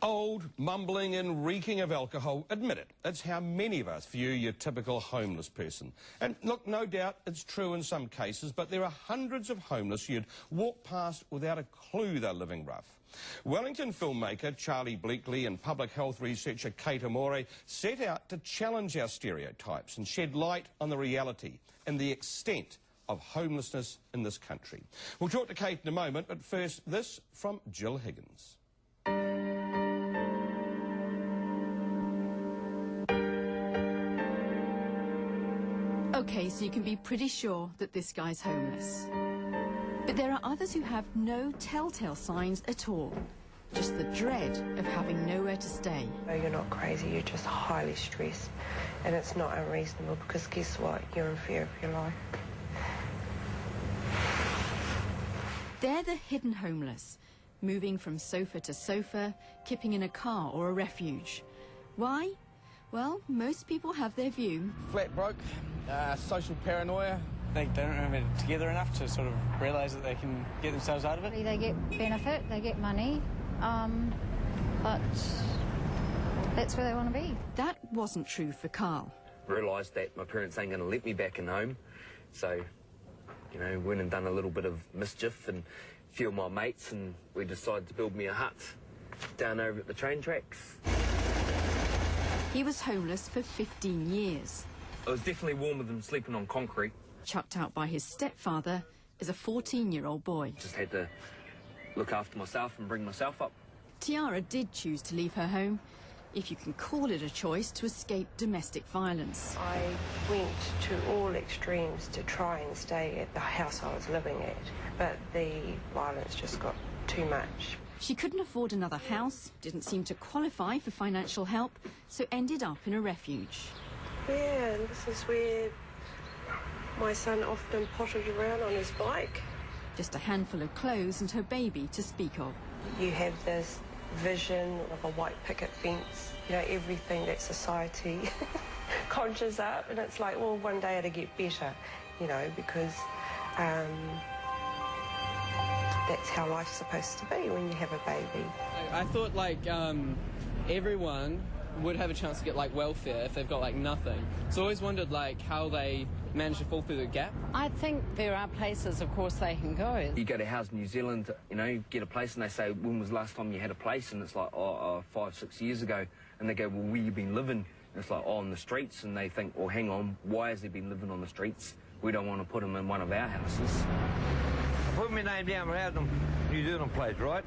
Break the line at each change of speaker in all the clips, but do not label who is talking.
Old, mumbling and reeking of alcohol, admit it, it's how many of us view your typical homeless person. And look, no doubt it's true in some cases, but there are hundreds of homeless you'd walk past without a clue they're living rough. Wellington filmmaker Charlie Bleakley and public health researcher Kate Amore set out to challenge our stereotypes and shed light on the reality and the extent of homelessness in this country. We'll talk to Kate in a moment, but first, this from Jill Higgins.
OK, so you can be pretty sure that this guy's homeless. But there are others who have no telltale signs at all. Just the dread of having nowhere to stay.
No, you're not crazy, you're just highly stressed. And it's not unreasonable because guess what? You're in fear of your life.
They're the hidden homeless, moving from sofa to sofa, kipping in a car or a refuge. Why? Well, most people have their view.
Flat broke, social paranoia. They don't have it together enough to sort of realise that they can get themselves out of it.
They get benefit, they get money, but that's where they want to be.
That wasn't true for Carl.
Realised that my parents ain't going to let me back in home, so, you know, went and done a little bit of mischief and a few of my mates, and we decided to build me a hut down over at the train tracks.
He was homeless for 15 years.
It was definitely warmer than sleeping on concrete.
Chucked out by his stepfather as a 14-year-old boy.
Just had to look after myself and bring myself up.
Tiara did choose to leave her home, if you can call it a choice, to escape domestic violence.
I went to all extremes to try and stay at the house I was living at, but the violence just got too much.
She couldn't afford another house, didn't seem to qualify for financial help, so ended up in a refuge.
Yeah, and this is where my son often pottered around on his bike.
Just a handful of clothes and her baby to speak of.
You have this vision of a white picket fence, you know, everything that society conjures up, and it's like, well, one day it'll get better, you know, because that's how life's supposed to be when you have a baby.
I thought, like, everyone would have a chance to get, like, welfare if they've got, like, nothing. So I always wondered, like, how they manage to fall through the gap.
I think there are places, of course, they can go.
You go to House New Zealand, you know, get a place, and they say, when was the last time you had a place? And it's like, 5, 6 years ago. And they go, well, where you been living? And it's like, oh, on the streets. And they think, well, hang on, why has he been living on the streets? We don't want to put him in one of our houses.
I put my name down for a New Zealand place, right?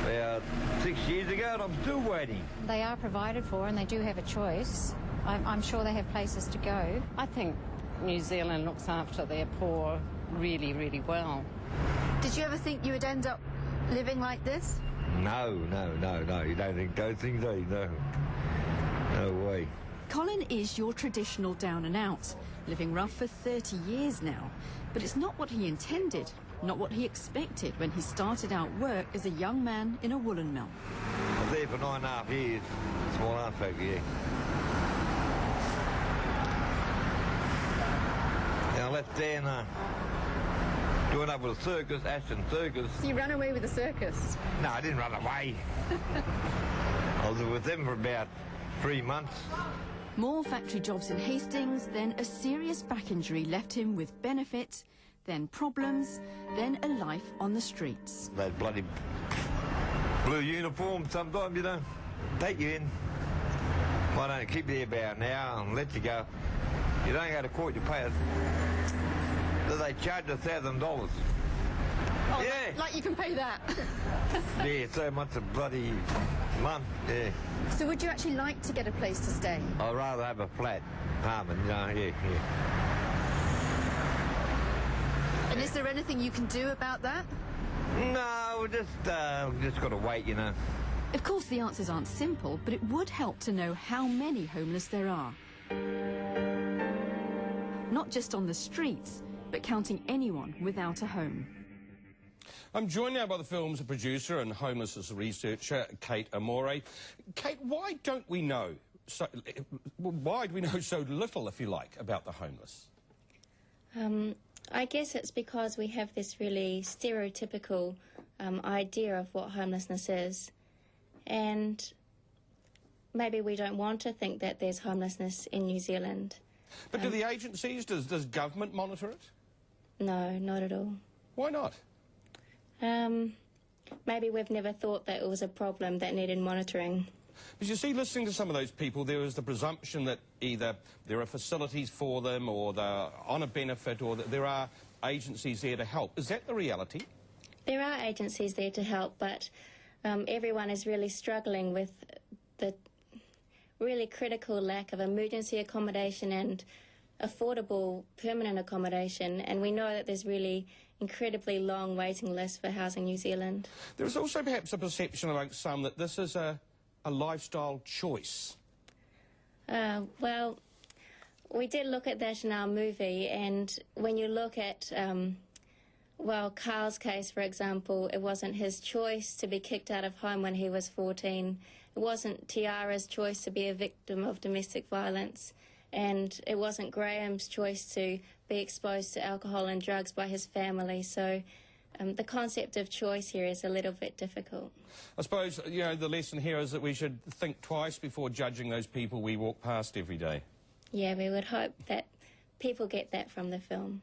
About 6 years ago, and I'm still waiting.
They are provided for and they do have a choice. I'm sure they have places to go.
I think New Zealand looks after their poor really, really well.
Did you ever think you would end up living like this?
No. You don't think those things, do you? No. No way.
Colin is your traditional down and out, living rough for 30 years now. But it's not what he intended, not what he expected when he started out work as a young man in a woolen mill.
I was there for 9.5 years, small arms factory, yeah. I left there and joined up with a circus, Ashton Circus.
So you ran away with the circus?
No, I didn't run away. I was with them for about 3 months.
More factory jobs in Hastings, then a serious back injury left him with benefit, then problems, then a life on the streets.
That bloody blue uniform sometimes, you know, take you in. Why don't keep you there about an hour and let you go? You don't go to court, you pay us. They charge $1,000.
Oh,
yeah.
Like you can pay that?
Yeah, so much a bloody month, yeah.
So would you actually like to get a place to stay?
I'd rather have a flat apartment, you know, yeah.
And is there anything you can do about that?
No, we just got to wait, you know.
Of course, the answers aren't simple, but it would help to know how many homeless there are. Not just on the streets, but counting anyone without a home.
I'm joined now by the film's producer and homelessness researcher, Kate Amore. Kate, why do we know so little, if you like, about the homeless?
I guess it's because we have this really stereotypical idea of what homelessness is. and maybe we don't want to think that there's homelessness in New Zealand.
But do the agencies, does government monitor it?
No, not at all.
Why not?
Maybe we've never thought that it was a problem that needed monitoring.
Because you see, listening to some of those people, there is the presumption that either there are facilities for them or they're on a benefit or that there are agencies there to help. Is that the reality?
There are agencies there to help, but everyone is really struggling with the really critical lack of emergency accommodation and affordable permanent accommodation, and we know that there's really incredibly long waiting lists for Housing New Zealand.
There is also perhaps a perception amongst some that this is a lifestyle choice.
Well, we did look at that in our movie, and when you look at, well, Carl's case, for example, it wasn't his choice to be kicked out of home when he was 14. It wasn't Tiara's choice to be a victim of domestic violence. And it wasn't Graham's choice to be exposed to alcohol and drugs by his family. So the concept of choice here is a little bit difficult.
I suppose, you know, the lesson here is that we should think twice before judging those people we walk past every day.
Yeah, we would hope that people get that from the film.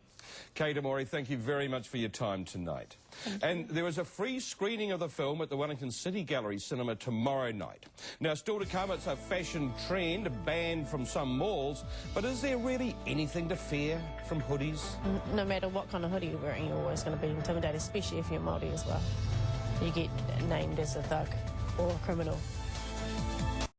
Kate Amore, thank you very much for your time tonight. And there is a free screening of the film at the Wellington City Gallery Cinema tomorrow night. Now, still to come, it's a fashion trend banned from some malls, but is there really anything to fear from hoodies?
No matter what kind of hoodie you're wearing, you're always going to be intimidated, especially if you're Māori as well. You get named as a thug or a criminal.